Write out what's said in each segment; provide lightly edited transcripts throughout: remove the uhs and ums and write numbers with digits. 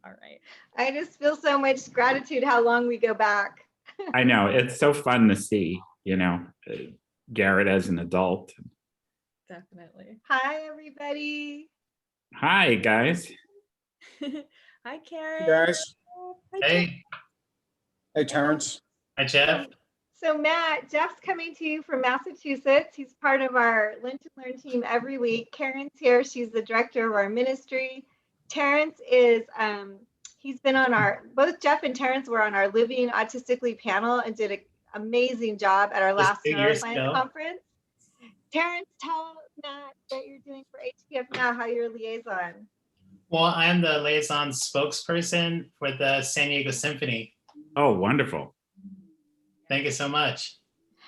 All right. I just feel so much gratitude how long we go back. I know, it's so fun to see, Garrett as an adult. Definitely. Hi, everybody. Hi, guys. Hi, Karen. Hey guys. Hi, Hey, Hey Terrence. hi Jeff. So Matt, Jeff's coming to you from Massachusetts. He's part of our Lunch and Learn team every week. Karen's here. She's the director of our ministry. Terrence is, he's been on both Jeff and Terrence were on our Living Autistically panel and did an amazing job at our Just last 2 years neuroscience ago. conference. Terrence, tell Matt what you're doing for HPF now, how you're a liaison. Well, I'm the liaison spokesperson for the San Diego Symphony. Oh, wonderful. Thank you so much.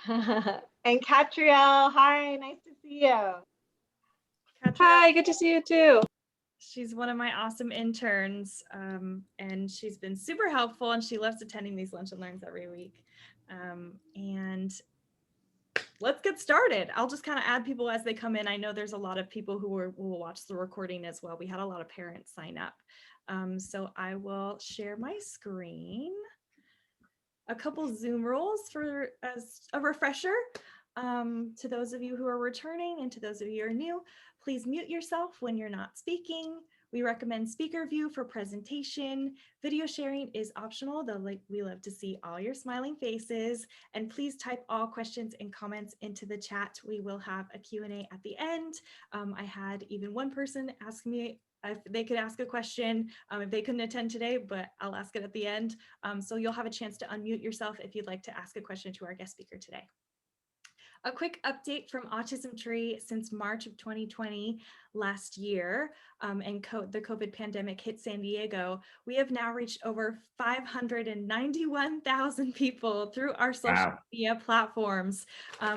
And Catrielle, hi, nice to see you. Hi, good to see you too. She's one of my awesome interns, and she's been super helpful, and she loves attending these Lunch and Learns every week. And let's get started. I'll just kind of add people as they come in. I know there's a lot of people who will watch the recording as well. We had a lot of parents sign up. So I will share my screen. A couple Zoom rules as a refresher. To those of you who are returning and to those of you who are new, please mute yourself when you're not speaking. We recommend speaker view for presentation. Video sharing is optional, though we love to see all your smiling faces. And please type all questions and comments into the chat. We will have a Q&A at the end. I had even one person ask me if they could ask a question if they couldn't attend today, but I'll ask it at the end. So you'll have a chance to unmute yourself if you'd like to ask a question to our guest speaker today. A quick update from Autism Tree since March of 2020 last year, and the COVID pandemic hit San Diego. We have now reached over 591,000 people through our social media platforms,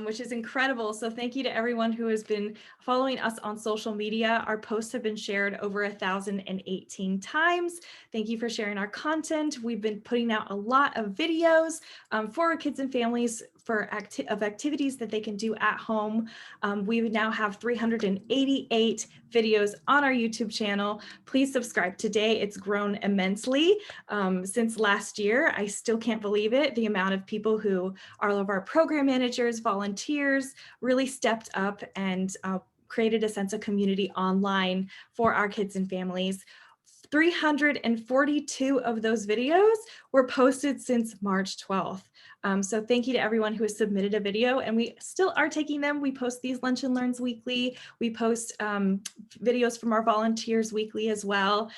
which is incredible. So thank you to everyone who has been following us on social media. Our posts have been shared over 1,018 times. Thank you for sharing our content. We've been putting out a lot of videos for our kids and families of activities that they can do at home. We now have 388 videos on our YouTube channel. Please subscribe today. It's grown immensely since last year. I still can't believe it. The amount of people who are all of our program managers, volunteers really stepped up and created a sense of community online for our kids and families. 342 of those videos were posted since March 12th. So thank you to everyone who has submitted a video, and we still are taking them. We post these Lunch and Learns weekly. We post videos from our volunteers weekly as well.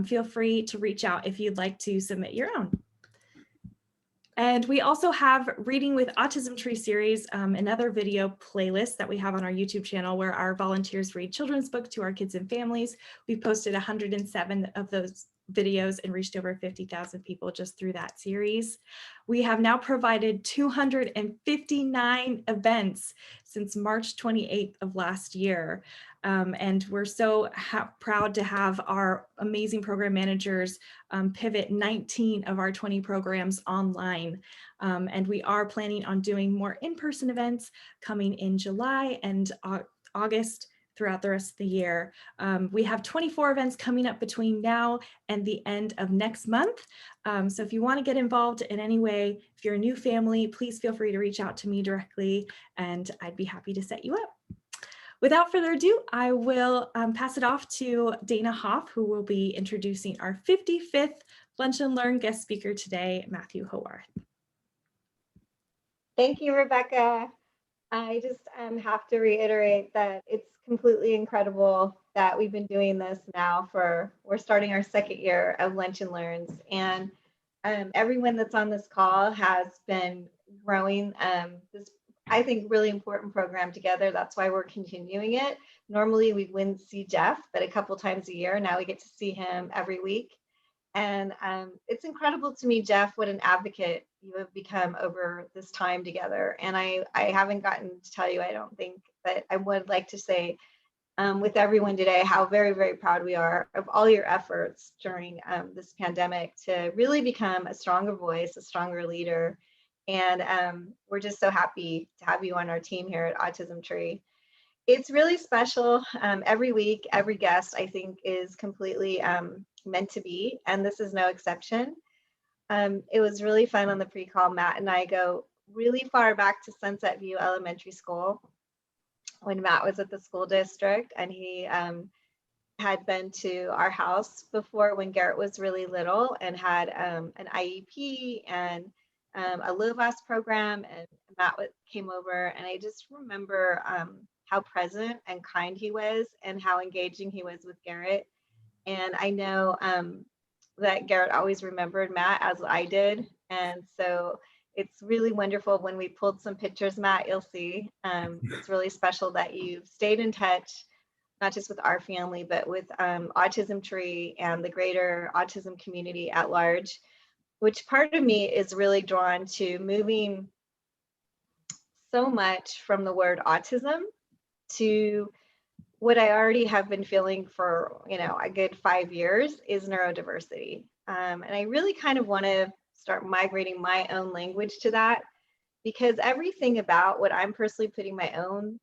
Feel free to reach out if you'd like to submit your own. And we also have Reading with Autism Tree series, another video playlist that we have on our YouTube channel where our volunteers read children's books to our kids and families. We've posted 107 of those videos and reached over 50,000 people just through that series. We have now provided 259 events since March 28th of last year. And we're so proud to have our amazing program managers pivot 19 of our 20 programs online. And we are planning on doing more in-person events coming in July and August throughout the rest of the year. We have 24 events coming up between now and the end of next month. So if you want to get involved in any way, if you're a new family, please feel free to reach out to me directly and I'd be happy to set you up. Without further ado, I will pass it off to Dana Hoff, who will be introducing our 55th Lunch and Learn guest speaker today, Matthew Howarth. Thank you, Rebecca. I just have to reiterate that it's completely incredible that we've been doing this now we're starting our second year of Lunch and Learns, and everyone that's on this call has been growing this, I think, really important program together. That's why we're continuing it. Normally we wouldn't see Jeff, but a couple times a year. Now we get to see him every week. And it's incredible to me, Jeff, what an advocate you have become over this time together. And I haven't gotten to tell you, I don't think, but I would like to say with everyone today how very, very proud we are of all your efforts during this pandemic to really become a stronger voice, a stronger leader. And we're just so happy to have you on our team here at Autism Tree. It's really special. Every week, every guest, I think, is completely meant to be, and this is no exception. It was really fun on the pre-call. Matt and I go really far back to Sunset View Elementary School when Matt was at the school district, and he had been to our house before when Garrett was really little and had an IEP and a LOVAS program, and Matt came over, and I just remember how present and kind he was and how engaging he was with Garrett. And I know that Garrett always remembered Matt as I did. And so it's really wonderful when we pulled some pictures, Matt, you'll see. It's really special that you've stayed in touch, not just with our family, but with Autism Tree and the greater autism community at large, which part of me is really drawn to moving so much from the word autism to what I already have been feeling for, a good 5 years is neurodiversity. And I really kind of want to start migrating my own language to that, because everything about what I'm personally putting my own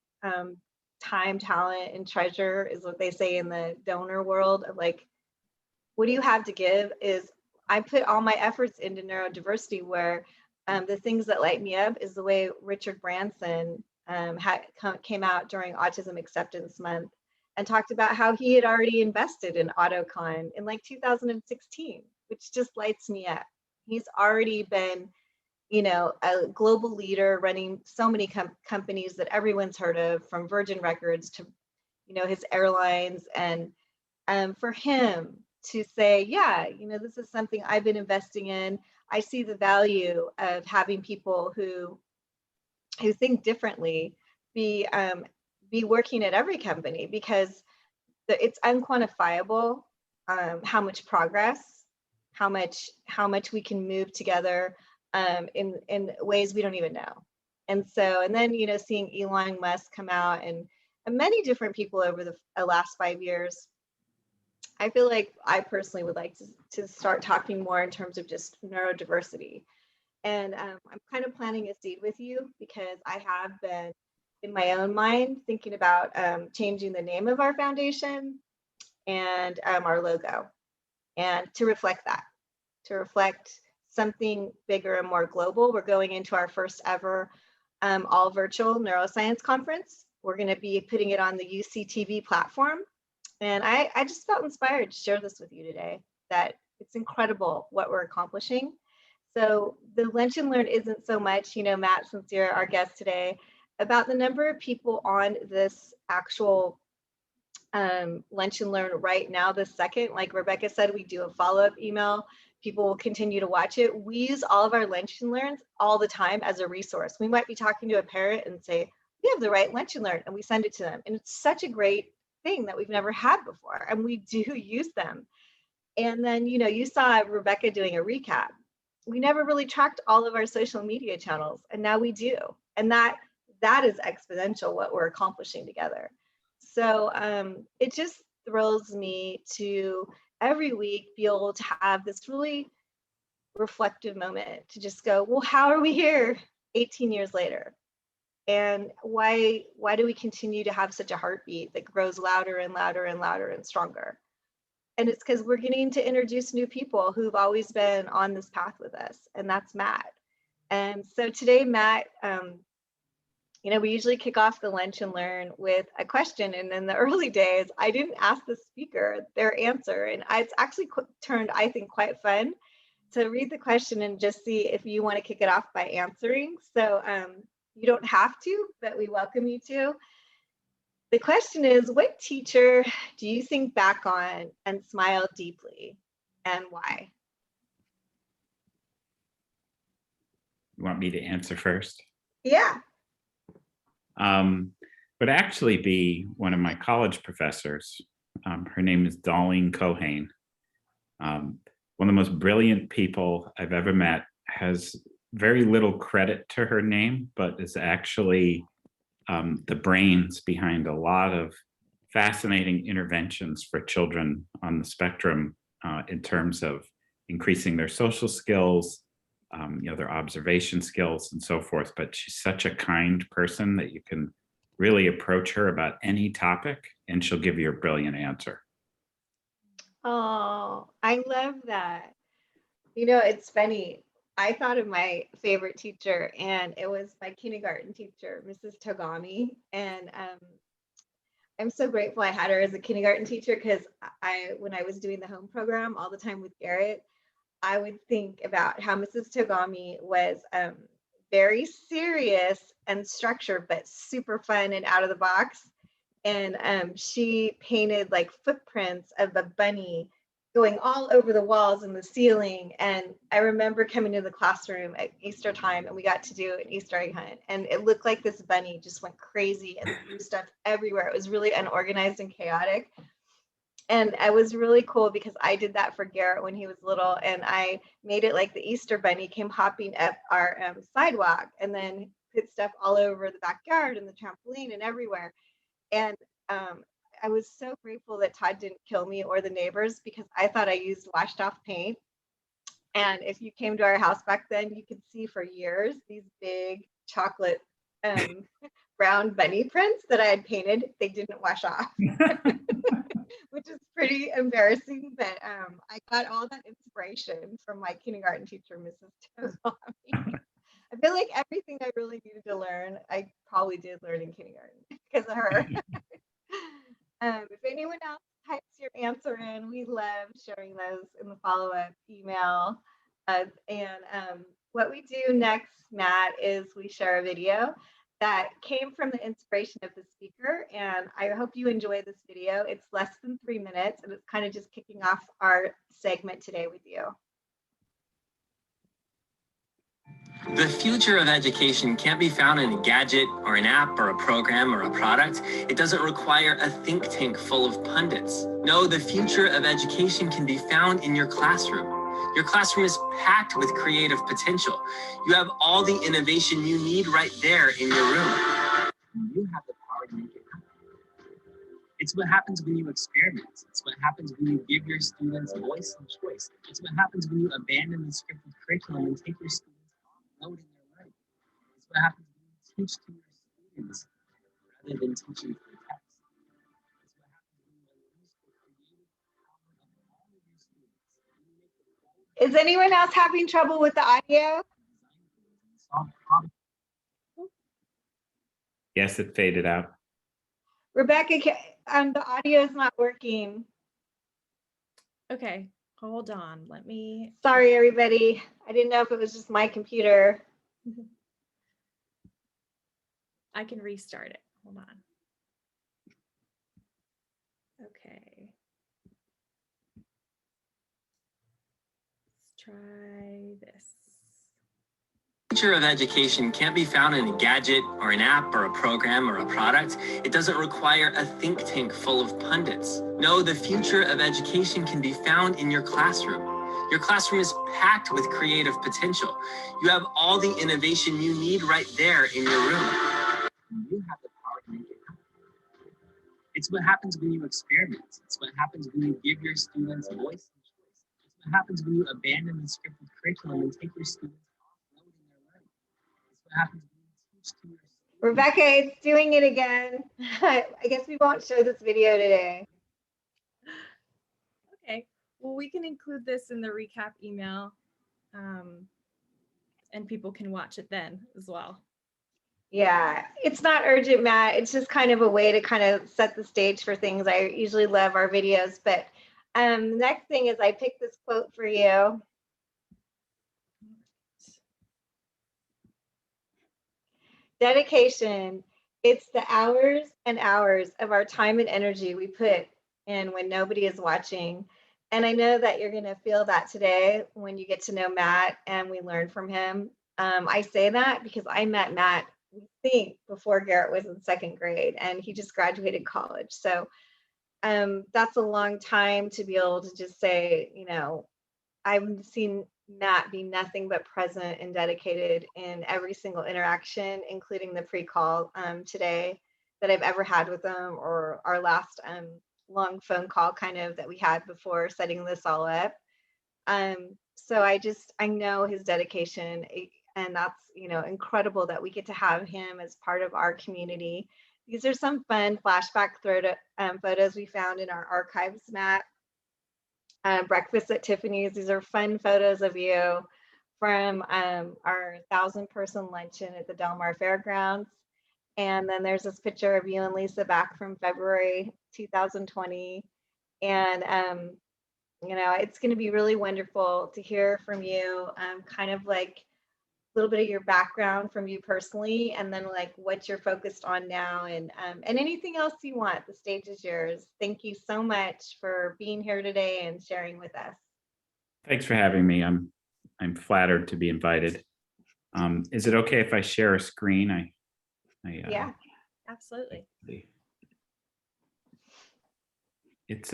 time, talent, and treasure is what they say in the donor world of like, what do you have to give is I put all my efforts into neurodiversity, where the things that light me up is the way Richard Branson came out during Autism Acceptance Month and talked about how he had already invested in AutoCon in like 2016, which just lights me up. He's already been, a global leader running so many companies that everyone's heard of, from Virgin Records to, his airlines. And for him to say, yeah, this is something I've been investing in. I see the value of having people who think differently be working at every company, because it's unquantifiable how much progress, how much we can move together in ways we don't even know. And then seeing Elon Musk come out and many different people over the last 5 years, I feel like I personally would like to start talking more in terms of just neurodiversity. And I'm kind of planting a seed with you, because I have been in my own mind thinking about changing the name of our foundation and our logo, and to reflect something bigger and more global. We're going into our first ever all virtual neuroscience conference. We're going to be putting it on the UCTV platform. And I just felt inspired to share this with you today, that it's incredible what we're accomplishing. So the Lunch and Learn isn't so much, Matt, since you're our guest today, about the number of people on this actual Lunch and Learn right now, this second. Like Rebecca said, we do a follow-up email. People will continue to watch it. We use all of our Lunch and Learns all the time as a resource. We might be talking to a parent and say, we have the right Lunch and Learn, and we send it to them. And it's such a great thing that we've never had before, and we do use them. And then, you saw Rebecca doing a recap. We never really tracked all of our social media channels, and now we do. And that is exponential, what we're accomplishing together. So it just thrills me to every week be able to have this really reflective moment to just go, well, how are we here 18 years later? And why do we continue to have such a heartbeat that grows louder and louder and louder and stronger? And it's because we're getting to introduce new people who've always been on this path with us, and that's Matt. And so today, Matt, we usually kick off the Lunch and Learn with a question. And in the early days, I didn't ask the speaker their answer. And it's actually turned, I think, quite fun to read the question and just see if you want to kick it off by answering. So you don't have to, but we welcome you to. The question is, what teacher do you think back on and smile deeply, and why? You want me to answer first? Yeah. Would actually be one of my college professors. Her name is Darlene Cohane. One of the most brilliant people I've ever met, has very little credit to her name, but is actually the brains behind a lot of fascinating interventions for children on the spectrum in terms of increasing their social skills, their observation skills and so forth. But she's such a kind person that you can really approach her about any topic and she'll give you a brilliant answer. Oh, I love that. You know, it's funny. I thought of my favorite teacher, and it was my kindergarten teacher, Mrs. Togami. And I'm so grateful I had her as a kindergarten teacher because when I was doing the home program all the time with Garrett, I would think about how Mrs. Togami was very serious and structured, but super fun and out of the box. And she painted like footprints of a bunny going all over the walls and the ceiling. And I remember coming to the classroom at Easter time, and we got to do an Easter egg hunt, and it looked like this bunny just went crazy and threw stuff everywhere. It was really unorganized and chaotic. And it was really cool because I did that for Garrett when he was little, and I made it like the Easter bunny came hopping up our sidewalk and then put stuff all over the backyard and the trampoline and everywhere. And um, I was so grateful that Todd didn't kill me or the neighbors because I thought I used washed off paint. And if you came to our house back then, you could see for years these big chocolate um, brown bunny prints that I had painted. They didn't wash off, which is pretty embarrassing. But I got all that inspiration from my kindergarten teacher, Mrs. Tozami. I feel like everything I really needed to learn, I probably did learn in kindergarten because of her. If anyone else types your answer in, we love sharing those in the follow-up email. What we do next, Matt, is we share a video that came from the inspiration of the speaker. And I hope you enjoy this video. It's less than 3 minutes, and it's kind of just kicking off our segment today with you. The future of education can't be found in a gadget or an app or a program or a product. It doesn't require a think tank full of pundits. No, the future of education can be found in your classroom. Your classroom is packed with creative potential. You have all the innovation you need right there in your room. You have the power to make it happen. It's what happens when you experiment. It's what happens when you give your students voice and choice. It's what happens when you abandon the scripted curriculum and take your students in their life. It's what happens when you teach to your students rather than teaching for text. It's what happens when you unleash the creative power of all of your students. Is anyone else having trouble with the audio? Yes, it faded out. Rebecca, the audio is not working. Okay, hold on. Let me. Sorry, everybody. I didn't know if it was just my computer. I can restart it. Hold on. Okay. Let's try this. The future of education can't be found in a gadget or an app or a program or a product. It doesn't require a think tank full of pundits. No, the future of education can be found in your classroom. Your classroom is packed with creative potential. You have all the innovation you need right there in your room. You have the power to make it happen. It's what happens when you experiment. It's what happens when you give your students voice and choice. It's what happens when you abandon the scripted curriculum and take your students off-road in their learning. It's what happens when you teach to your students. Rebecca, it's doing it again. I guess we won't show this video today. Okay, well, we can include this in the recap email, and people can watch it then as well. Yeah, it's not urgent, Matt. It's just kind of a way to kind of set the stage for things. I usually love our videos, but the next thing is I picked this quote for you. Dedication. It's the hours and hours of our time and energy we put in when nobody is watching. And I know that you're going to feel that today when you get to know Matt and we learn from him. I say that because I met Matt, we think, before Garrett was in second grade, and he just graduated college. So that's a long time to be able to just say, you know, I've seen Matt be nothing but present and dedicated in every single interaction, including the pre-call today that I've ever had with him, or our last long phone call kind of that we had before setting this all up. So I know his dedication, and that's, you know, incredible that we get to have him as part of our community. These are some fun flashback photos we found in our archives, Matt. breakfast at Tiffany's. These are fun photos of you from our 1,000-person luncheon at the Del Mar Fairgrounds. And then there's this picture of you and Lisa back from February 2020. And, it's going to be really wonderful to hear from you, kind of like a little bit of your background from you personally, and then like what you're focused on now, and anything else you want. The stage is yours. Thank you so much for being here today and sharing with us. Thanks for having me. I'm flattered to be invited. Is it okay if I share a screen? Yeah. Absolutely. It's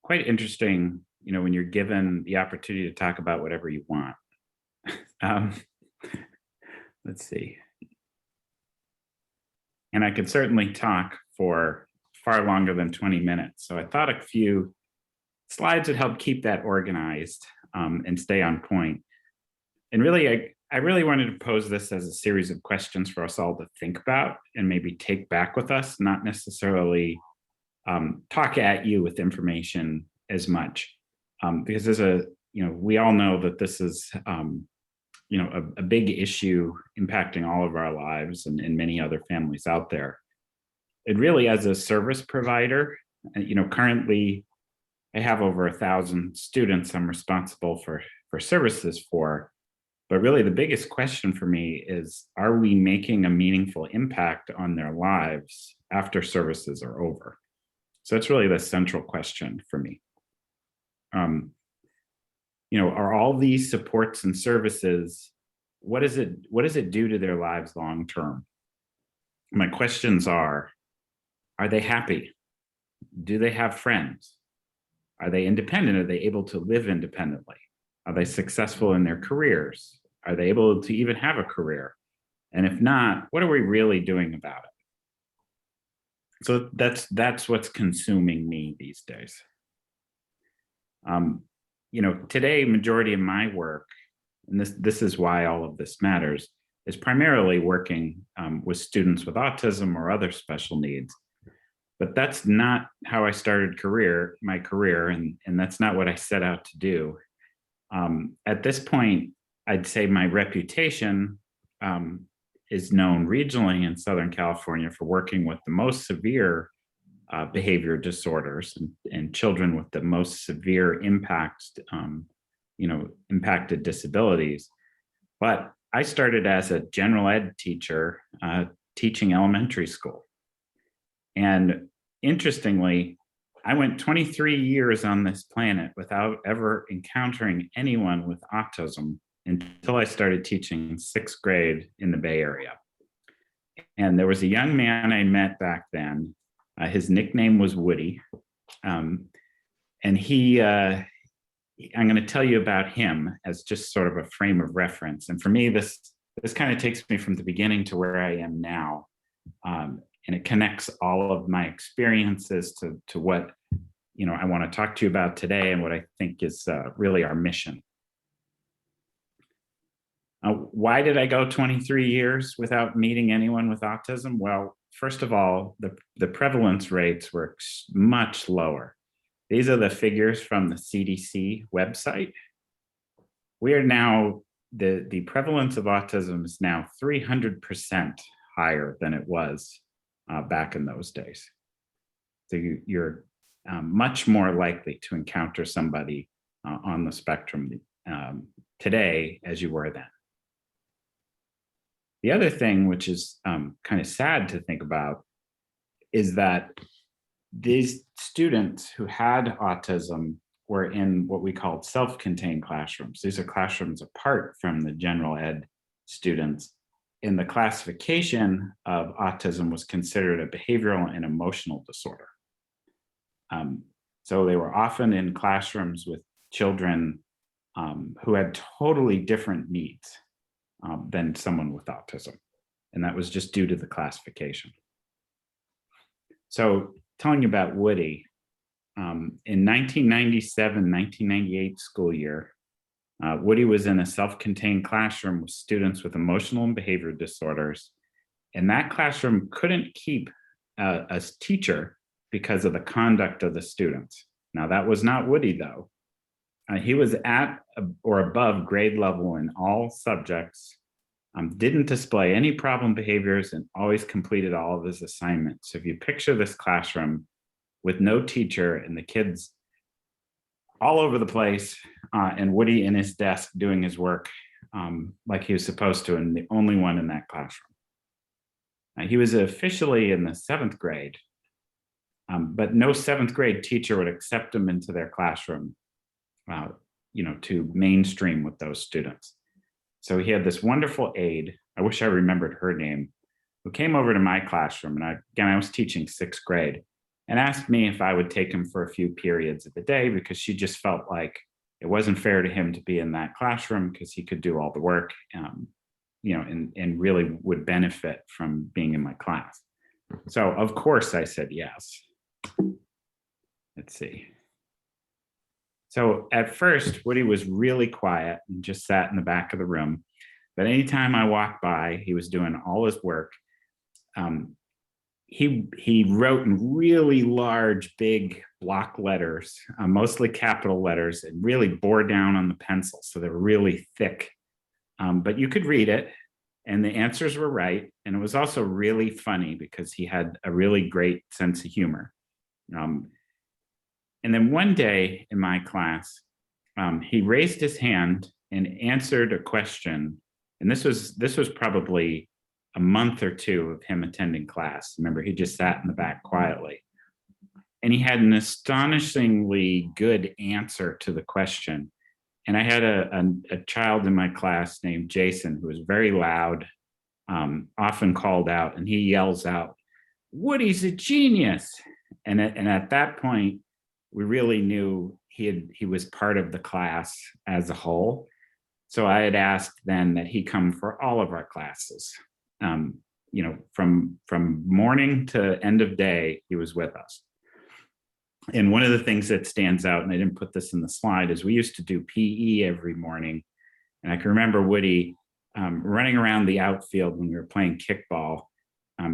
quite interesting, when you're given the opportunity to talk about whatever you want. Let's see. And I could certainly talk for far longer than 20 minutes. So I thought a few slides would help keep that organized and stay on point. And really, I really wanted to pose this as a series of questions for us all to think about and maybe take back with us, not necessarily talk at you with information as much. Because we all know that this is, a big issue impacting all of our lives and many other families out there. It really, as a service provider, currently I have over 1,000 students I'm responsible for services for. But really the biggest question for me is, are we making a meaningful impact on their lives after services are over? So it's really the central question for me. Are all these supports and services, what does it do to their lives long term? My questions are they happy? Do they have friends? Are they independent? Are they able to live independently? Are they successful in their careers? Are they able to even have a career? And if not, what are we really doing about it? So that's what's consuming me these days. Today, majority of my work, and this is why all of this matters, is primarily working with students with autism or other special needs. But that's not how I started my career, and that's not what I set out to do. At this point, I'd say my reputation is known regionally in Southern California for working with the most severe behavior disorders and children with the most severe impacted disabilities. But I started as a general ed teacher teaching elementary school. And interestingly, I went 23 years on this planet without ever encountering anyone with autism until I started teaching 6th grade in the Bay Area. And there was a young man I met back then. His nickname was Woody. And I'm going to tell you about him as just sort of a frame of reference. And for me, this kind of takes me from the beginning to where I am now. And it connects all of my experiences to what I want to talk to you about today and what I think is really our mission. Why did I go 23 years without meeting anyone with autism? Well, first of all, the prevalence rates were much lower. These are the figures from the CDC website. We are now, the prevalence of autism is now 300% higher than it was back in those days. So you're much more likely to encounter somebody on the spectrum today as you were then. The other thing, which is kind of sad to think about, is that these students who had autism were in what we called self-contained classrooms. These are classrooms apart from the general ed students. And the classification of autism was considered a behavioral and emotional disorder. So they were often in classrooms with children who had totally different needs than someone with autism. And that was just due to the classification. So telling you about Woody, in 1997-1998 school year, Woody was in a self-contained classroom with students with emotional and behavior disorders. And that classroom couldn't keep a teacher because of the conduct of the students. Now, that was not Woody, though. He was at or above grade level in all subjects, didn't display any problem behaviors, and always completed all of his assignments. So if you picture this classroom with no teacher and the kids all over the place, and Woody in his desk doing his work like he was supposed to, and the only one in that classroom. He was officially in the 7th grade, but no 7th grade teacher would accept him into their classroom, to mainstream with those students. So he had this wonderful aide, I wish I remembered her name, who came over to my classroom, and I was teaching 6th grade, and asked me if I would take him for a few periods of the day, because she just felt like it wasn't fair to him to be in that classroom because he could do all the work, and really would benefit from being in my class. So of course I said yes. Let's see. So at first, Woody was really quiet and just sat in the back of the room. But anytime I walked by, he was doing all his work. He wrote in really large, big block letters, mostly capital letters, and really bore down on the pencil. So they were really thick, but you could read it, and the answers were right. And it was also really funny because he had a really great sense of humor. And then one day in my class, he raised his hand and answered a question. And this was probably a month or two of him attending class. Remember, he just sat in the back quietly. And he had an astonishingly good answer to the question. And I had a child in my class named Jason, who was very loud, often called out, and he yells out, "Woody's a genius." And at that point, we really knew he was part of the class as a whole. So I had asked then that he come for all of our classes. From morning to end of day, he was with us. And one of the things that stands out, and I didn't put this in the slide, is we used to do PE every morning. And I can remember Woody running around the outfield when we were playing kickball,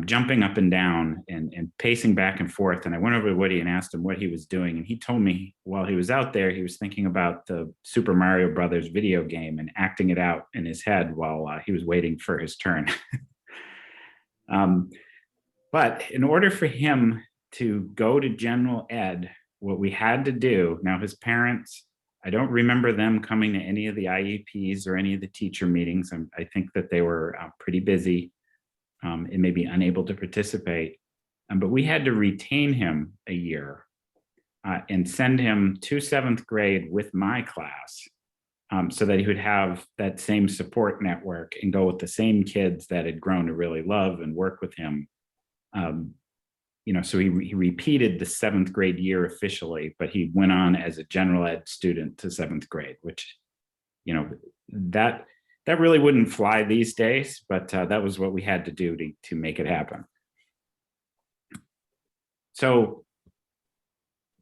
jumping up and down and pacing back and forth. And I went over to Woody and asked him what he was doing. And he told me while he was out there, he was thinking about the Super Mario Brothers video game and acting it out in his head while he was waiting for his turn. But in order for him to go to general ed, what we had to do, now his parents, I don't remember them coming to any of the IEPs or any of the teacher meetings. I think that they were pretty busy and maybe unable to participate. But we had to retain him a year and send him to 7th grade with my class so that he would have that same support network and go with the same kids that had grown to really love and work with him. So he repeated the 7th grade year officially, but he went on as a general ed student to 7th grade, which, that really wouldn't fly these days, but that was what we had to do to make it happen. So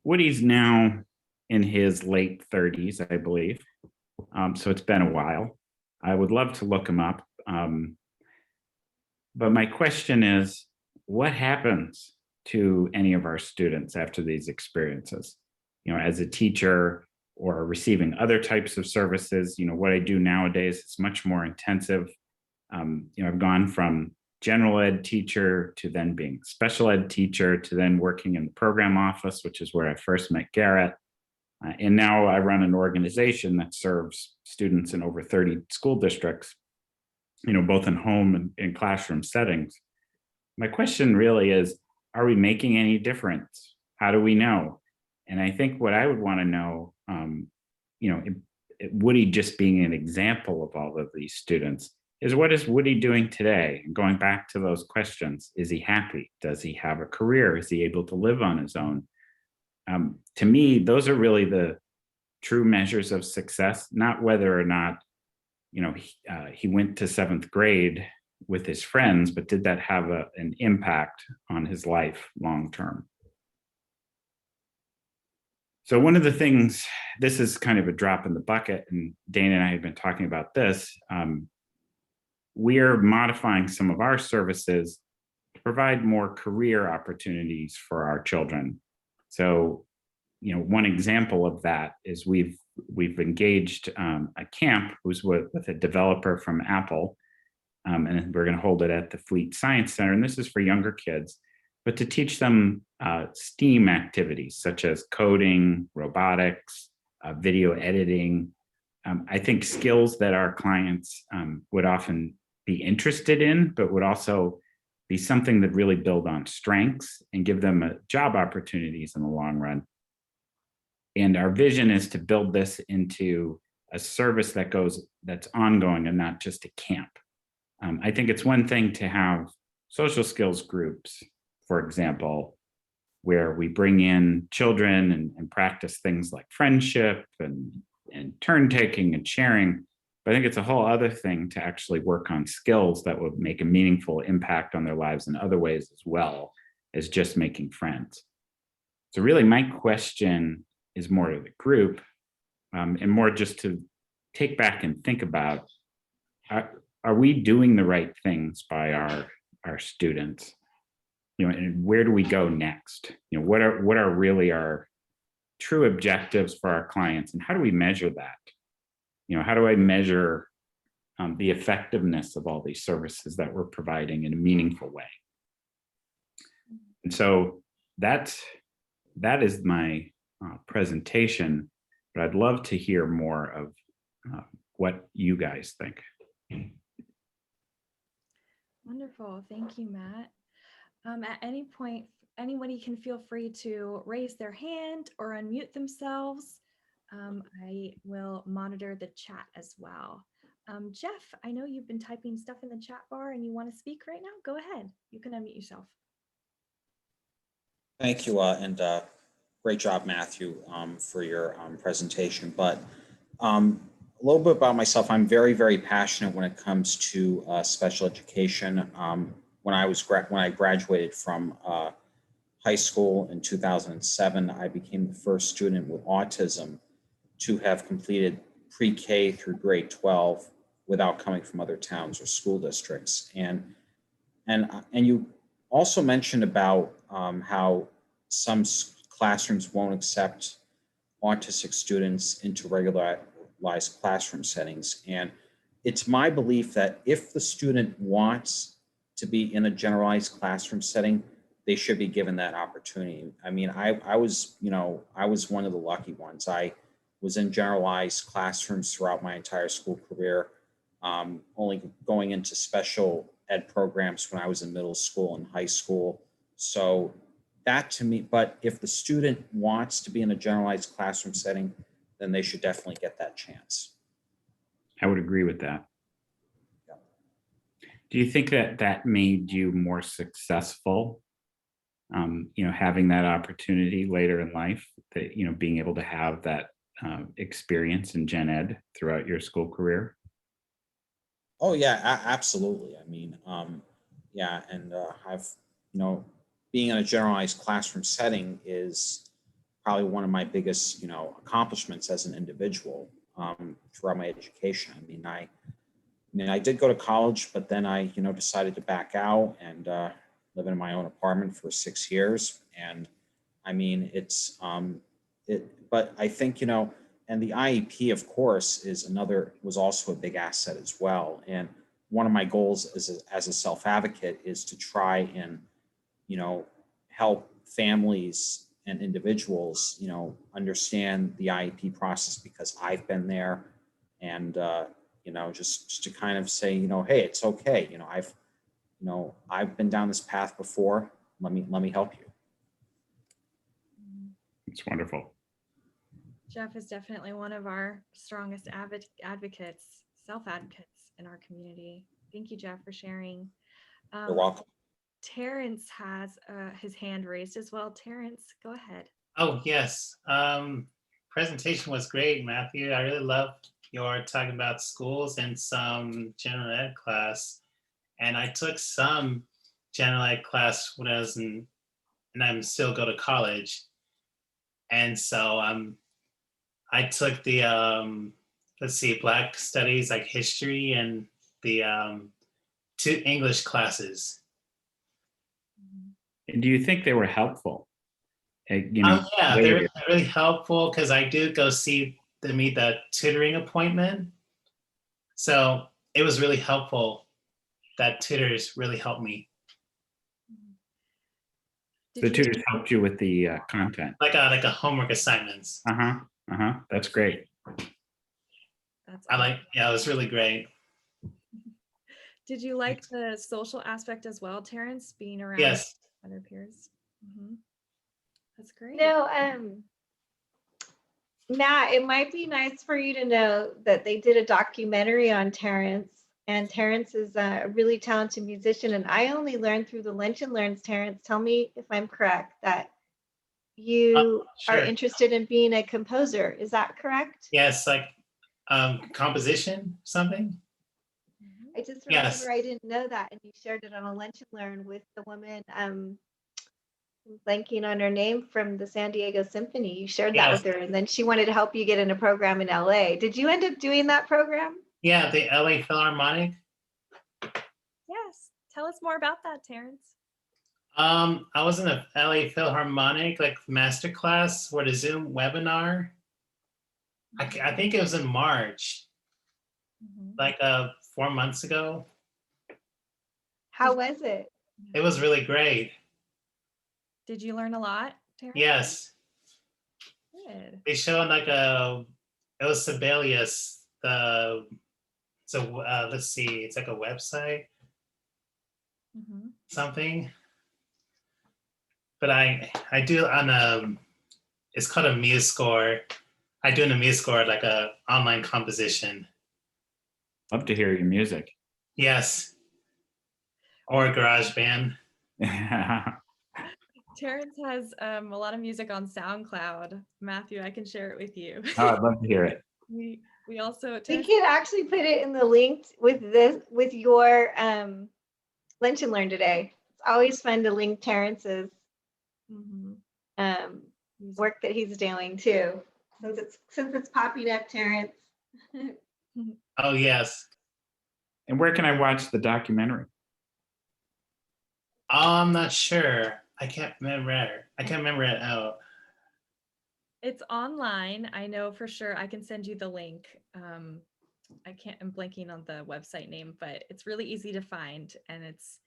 Woody's now in his late 30s, I believe. So it's been a while. I would love to look him up. But my question is, what happens to any of our students after these experiences? As a teacher or receiving other types of services, what I do nowadays is much more intensive. I've gone from general ed teacher to then being special ed teacher to then working in the program office, which is where I first met Garrett. And now I run an organization that serves students in over 30 school districts, both in home and in classroom settings. My question really is, are we making any difference? How do we know? And I think what I would want to know, Woody just being an example of all of these students, is what is Woody doing today? And going back to those questions, is he happy? Does he have a career? Is he able to live on his own? To me, those are really the true measures of success, not whether or not, he went to 7th grade with his friends, but did that have an impact on his life long term? So one of the things, this is kind of a drop in the bucket, and Dana and I have been talking about this. We are modifying some of our services to provide more career opportunities for our children. So, one example of that is we've engaged a camp who's with a developer from Apple, and we're going to hold it at the Fleet Science Center. And this is for younger kids, but to teach them STEAM activities such as coding, robotics, video editing. I think skills that our clients would often be interested in, but would also be something that really build on strengths and give them job opportunities in the long run. And our vision is to build this into a service that's ongoing and not just a camp. I think it's one thing to have social skills groups, for example, where we bring in children and practice things like friendship and turn taking and sharing. But I think it's a whole other thing to actually work on skills that would make a meaningful impact on their lives in other ways as well as just making friends. So really my question is more to the group and more just to take back and think about, are we doing the right things by our students? And where do we go next? What are really our true objectives for our clients, and how do we measure that? How do I measure the effectiveness of all these services that we're providing in a meaningful way? And so that is my presentation, but I'd love to hear more of what you guys think. Wonderful. Thank you, Matt. At any point, anybody can feel free to raise their hand or unmute themselves. I will monitor the chat as well. Jeff, I know you've been typing stuff in the chat bar and you want to speak right now. Go ahead. You can unmute yourself. Thank you, and great job, Matthew, for your presentation. But a little bit about myself. I'm very, very passionate when it comes to special education. When I graduated from high school in 2007, I became the first student with autism to have completed pre-K through grade 12 without coming from other towns or school districts. And you also mentioned about how some classrooms won't accept autistic students into regularized classroom settings. And it's my belief that if the student wants to be in a generalized classroom setting, they should be given that opportunity. I mean, I was one of the lucky ones. I was in generalized classrooms throughout my entire school career, only going into special ed programs when I was in middle school and high school. So that to me, but if the student wants to be in a generalized classroom setting, then they should definitely get that chance. I would agree with that. Yeah. Do you think that made you more successful, having that opportunity later in life, that, being able to have that experience in gen ed throughout your school career? Oh yeah, absolutely. I mean, yeah, and I've, being in a generalized classroom setting is probably one of my biggest, accomplishments as an individual throughout my education. I mean, I did go to college, but then I, decided to back out and live in my own apartment for 6 years. And I mean, but I think, and the IEP, of course, was also a big asset as well. And one of my goals as a self-advocate is to try and, help families and individuals, understand the IEP process, because I've been there, and, just to kind of say, hey, it's okay. I've been down this path before. Let me help you. It's wonderful. Jeff is definitely one of our strongest advocates, self-advocates in our community. Thank you, Jeff, for sharing. You're welcome. Terrence has his hand raised as well. Terrence, go ahead. Oh, yes. Presentation was great, Matthew. I really loved your talking about schools and some general ed class. And I took some general ed class when I was and I'm still go to college. And so I took the, Black Studies, like history, and the 2 English classes. And do you think they were helpful? You know, Oh yeah, they're later? really helpful because I do go see them meet the tutoring appointment. So it was really helpful that tutors really helped me. The tutors helped you with the content. Like a homework assignments. That's great. That's Yeah, it was really great. Did you like the social aspect as well, Terrence, being around Yes. other peers? That's great. No, Matt, it might be nice for you to know that they did a documentary on Terrence, and Terrence is a really talented musician. And I only learned through the Lunch and Learns, Terrence, tell me if I'm correct, that you are Sure. interested in being a composer. Is that correct? Yes, like composition, something. I just Yes. remember I didn't know that, and you shared it on a Lunch and Learn with the woman, blanking on her name, from the San Diego Symphony. You shared that Yes. with her, and then she wanted to help you get in a program in LA. Did you end up doing that program? Yeah, the LA Philharmonic. Yes. Tell us more about that, Terrence. I was in a LA Philharmonic like masterclass for the Zoom webinar. I think it was in March, like 4 months ago. How was it? It was really great. Did you learn a lot, Terrence? Yes. Good. They showed like it was Sibelius. Let's see, it's like a website, something. But I do on it's called a MuseScore. I do in a MuseScore like a online composition. Love to hear your music. Yes. Or GarageBand. Terrence has a lot of music on SoundCloud. Matthew, I can share it with you. Oh, I'd love to hear it. We also We Terrence, can actually put it in the link with your Lunch and Learn today. It's always fun to link Terrence's work that he's doing too, since it's popping up, Terrence. Oh yes. And where can I watch the documentary? I'm not sure. I can't remember it out. It's online. I know for sure. I can send you the link. I'm blanking on the website name, but it's really easy to find. And it's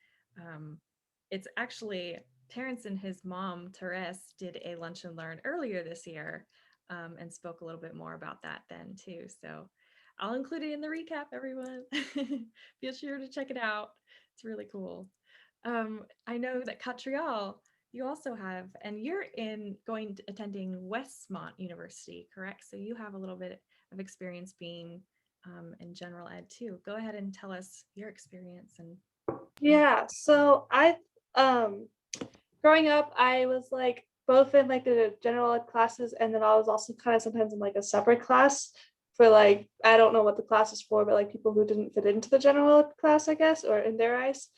actually Terrence and his mom, Therese, did a Lunch and Learn earlier this year and spoke a little bit more about that then too. So I'll include it in the recap, everyone. Be sure to check it out. It's really cool. I know that Catrial, you also have, and you're attending Westmont University, correct? So you have a little bit of experience being in general ed too. Go ahead and tell us your experience. And yeah, so I growing up, I was like both in like the general ed classes, and then I was also kind of sometimes in like a separate class for like, I don't know what the class is for, but like people who didn't fit into the general ed class, I guess, or in their eyes.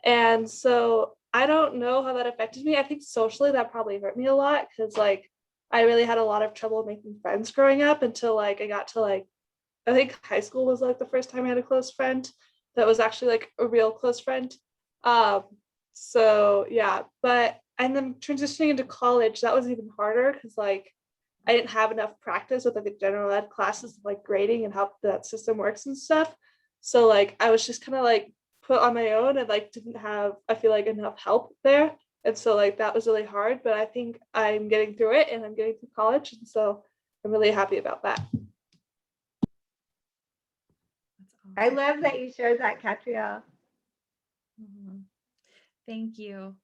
And so I don't know how that affected me. I think socially that probably hurt me a lot because like I really had a lot of trouble making friends growing up until like I got to like, I think high school was like the first time I had a close friend that was actually like a real close friend. So yeah, and then transitioning into college, that was even harder because like I didn't have enough practice with like the general ed classes, like grading and how that system works and stuff. So like I was just kind of like put on my own and like didn't have, I feel like, enough help there. And so like that was really hard, but I think I'm getting through it and I'm getting through college. And so I'm really happy about that. I love that you shared that, Catriel. Thank you.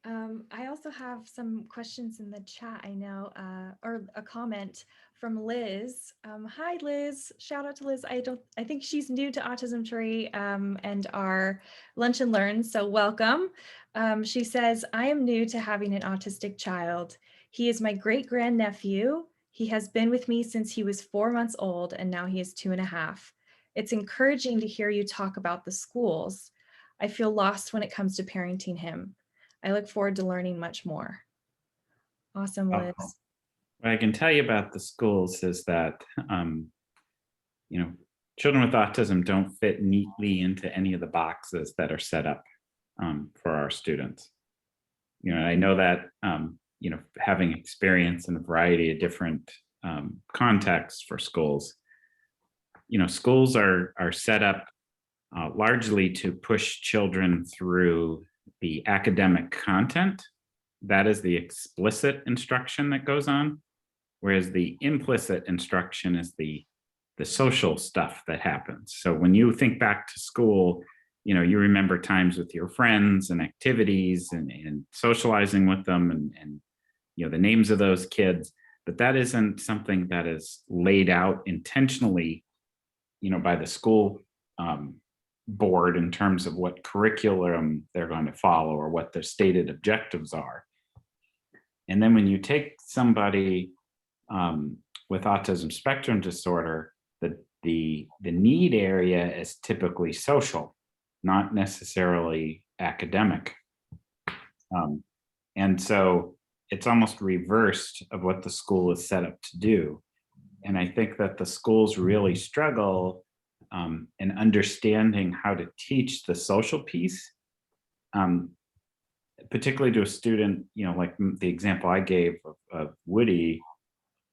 I also have some questions in the chat, I know, or a comment from Liz. Hi, Liz. Shout out to Liz. I think she's new to Autism Tree and our Lunch and Learn, so welcome. She says, I am new to having an autistic child. He is my great-grandnephew. He has been with me since he was 4 months old, and now he is 2.5. It's encouraging to hear you talk about the schools. I feel lost when it comes to parenting him. I look forward to learning much more. Awesome, Liz. What I can tell you about the schools is that, children with autism don't fit neatly into any of the boxes that are set up for our students. I know that, having experience in a variety of different contexts for schools, schools are set up largely to push children through the academic content. That is the explicit instruction that goes on, whereas the implicit instruction is the social stuff that happens. So when you think back to school, you remember times with your friends and activities and socializing with them and the names of those kids, but that isn't something that is laid out intentionally, by the school board in terms of what curriculum they're going to follow or what their stated objectives are. And then when you take somebody with autism spectrum disorder, the need area is typically social, not necessarily academic. And so it's almost reversed of what the school is set up to do. And I think that the schools really struggle in understanding how to teach the social piece, particularly to a student, like the example I gave of Woody.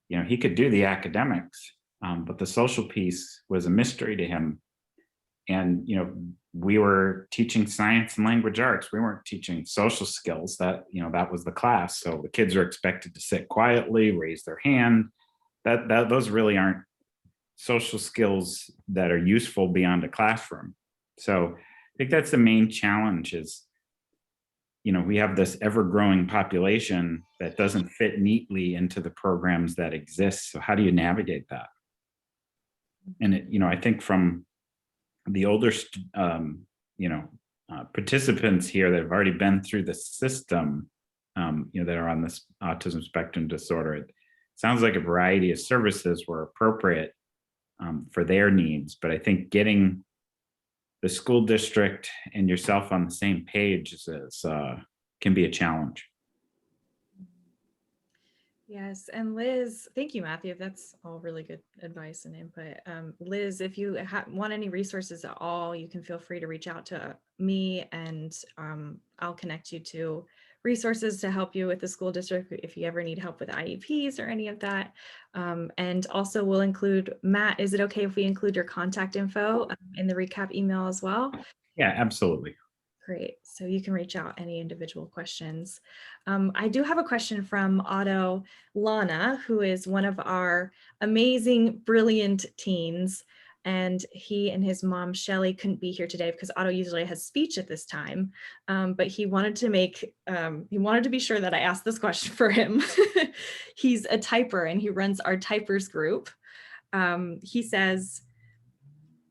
He could do the academics, but the social piece was a mystery to him. And, we were teaching science and language arts. We weren't teaching social skills. That was the class. So the kids are expected to sit quietly, raise their hand. Those really aren't social skills that are useful beyond a classroom. So I think that's the main challenge is, we have this ever-growing population that doesn't fit neatly into the programs that exist. So how do you navigate that? And I think from the older, participants here that have already been through the system, that are on this autism spectrum disorder, it sounds like a variety of services were appropriate for their needs. But I think getting the school district and yourself on the same page can be a challenge. Yes, and Liz, thank you, Matthew. That's all really good advice and input. Liz, if you want any resources at all, you can feel free to reach out to me, and I'll connect you to resources to help you with the school district if you ever need help with IEPs or any of that. And also we'll include, Matt, is it okay if we include your contact info in the recap email as well? Yeah, absolutely. Great. So you can reach out any individual questions. I do have a question from Otto Lana, who is one of our amazing, brilliant teens. And he and his mom, Shelly, couldn't be here today because Otto usually has speech at this time. But he wanted to be sure that I asked this question for him. He's a typer and he runs our typers group. He says,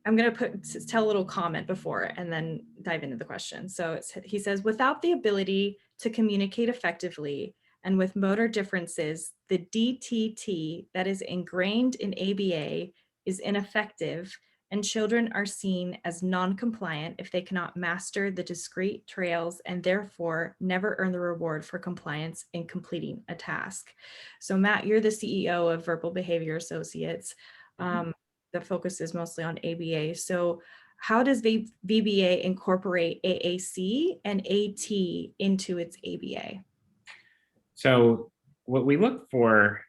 I'm going to tell a little comment before and then dive into the question. So he says, without the ability to communicate effectively and with motor differences, the DTT that is ingrained in ABA is ineffective, and children are seen as non-compliant if they cannot master the discrete trails and therefore never earn the reward for compliance in completing a task. So Matt, you're the CEO of Verbal Behavior Associates. The focus is mostly on ABA. So how does VBA incorporate AAC and AT into its ABA? So what we look for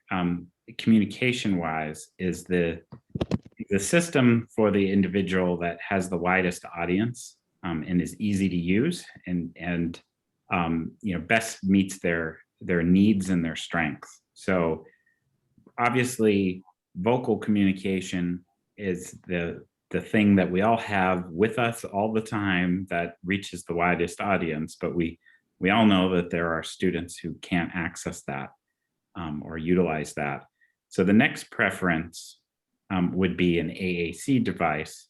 communication-wise is the system for the individual that has the widest audience and is easy to use and best meets their needs and their strengths. So obviously, vocal communication is the thing that we all have with us all the time that reaches the widest audience, but we all know that there are students who can't access that or utilize that. So the next preference would be an AAC device,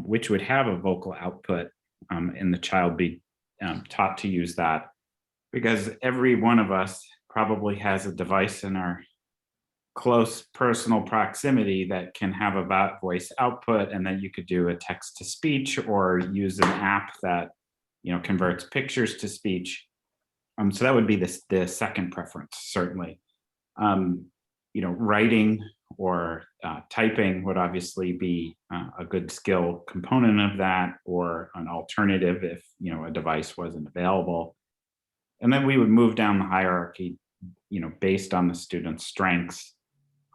which would have a vocal output, and the child be taught to use that, because every one of us probably has a device in our close personal proximity that can have a voice output, and then you could do a text to speech or use an app that converts pictures to speech. So that would be the second preference, certainly. Writing or typing would obviously be a good skill component of that, or an alternative if a device wasn't available. And then we would move down the hierarchy, based on the student's strengths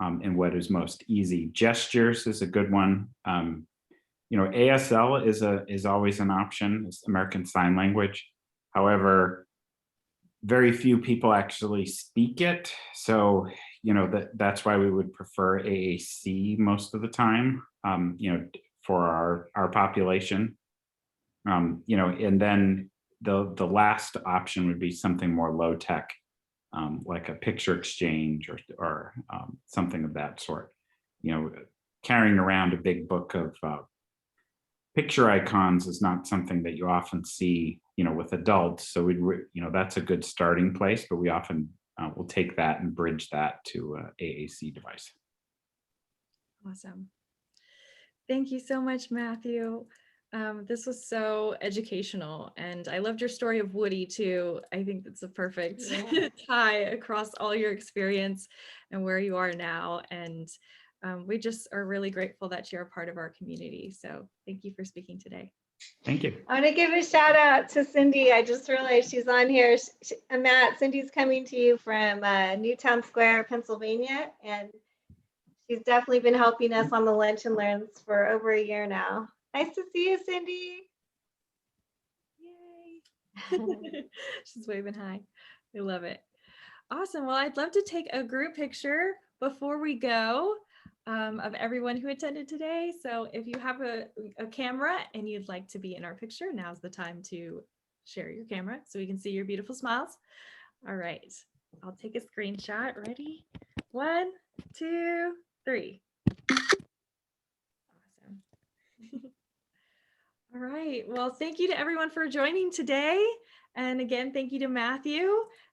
and what is most easy. Gestures is a good one. ASL is always an option. It's American Sign Language. However, very few people actually speak it. So, that's why we would prefer AAC most of the time, for our population. And then the last option would be something more low tech, like a picture exchange or something of that sort. Carrying around a big book of picture icons is not something that you often see, with adults. So that's a good starting place, but we often will take that and bridge that to AAC device. Awesome. Thank you so much, Matthew. This was so educational, and I loved your story of Woody too. I think that's a perfect tie across all your experience and where you are now. And we just are really grateful that you're a part of our community. So thank you for speaking today. Thank you. I want to give a shout out to Cindy. I just realized she's on here. Matt, Cindy's coming to you from Newtown Square, Pennsylvania, and she's definitely been helping us on the Lunch and Learns for over a year now. Nice to see you, Cindy. Yay. She's waving hi. We love it. Awesome. Well, I'd love to take a group picture before we go of everyone who attended today. So if you have a camera and you'd like to be in our picture, now's the time to share your camera so we can see your beautiful smiles. All right, I'll take a screenshot. Ready? 1, 2, 3. Awesome. All right. Well, thank you to everyone for joining today. And again, thank you to Matthew.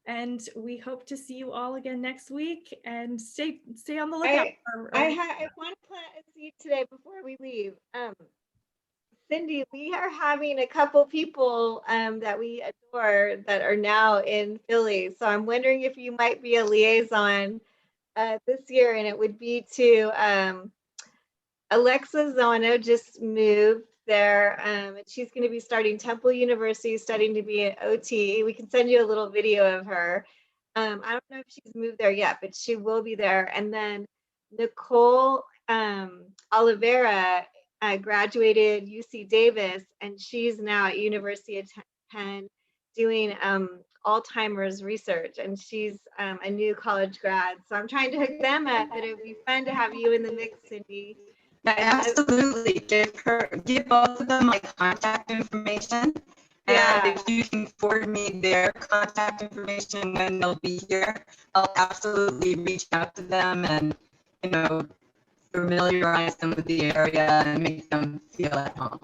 And we hope to see you all again next week. And stay on the lookout. I want to plant a seed today before we leave. Cindy, we are having a couple people that we adore that are now in Philly. So I'm wondering if you might be a liaison this year, and it would be to Alexa Zono just moved there, and she's going to be starting Temple University, studying to be an OT. We can send you a little video of her. I don't know if she's moved there yet, but she will be there. And then Nicole Oliveira graduated UC Davis, and she's now at University of Penn doing Alzheimer's research, and she's a new college grad. So I'm trying to hook them up, but it would be fun to have you in the mix, Cindy. Absolutely. Give both of them my contact information. Yeah. And if you can forward me their contact information when they'll be here, I'll absolutely reach out to them and, familiarize them with the area and make them feel at home.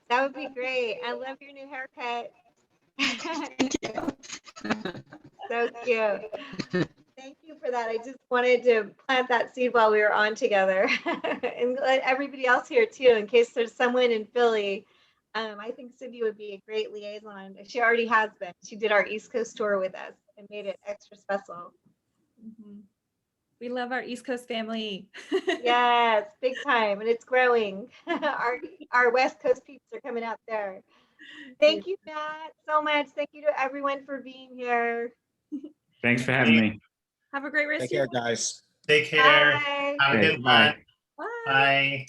That would be great. I love your new haircut. Thank you. So cute. Thank you for that. I just wanted to plant that seed while we were on together and let everybody else here too, in case there's someone in Philly. I think Cindy would be a great liaison. She already has been. She did our East Coast tour with us and made it extra special. Mm-hmm. We love our East Coast family. Yes, big time, and it's growing. Our West Coast peeps are coming out there. Thank you, Matt, so much. Thank you to everyone for being here. Thanks for having me. Have a great rest Take of your care, guys. Take care. Bye. Have a Okay, good bye. one. Bye. Bye.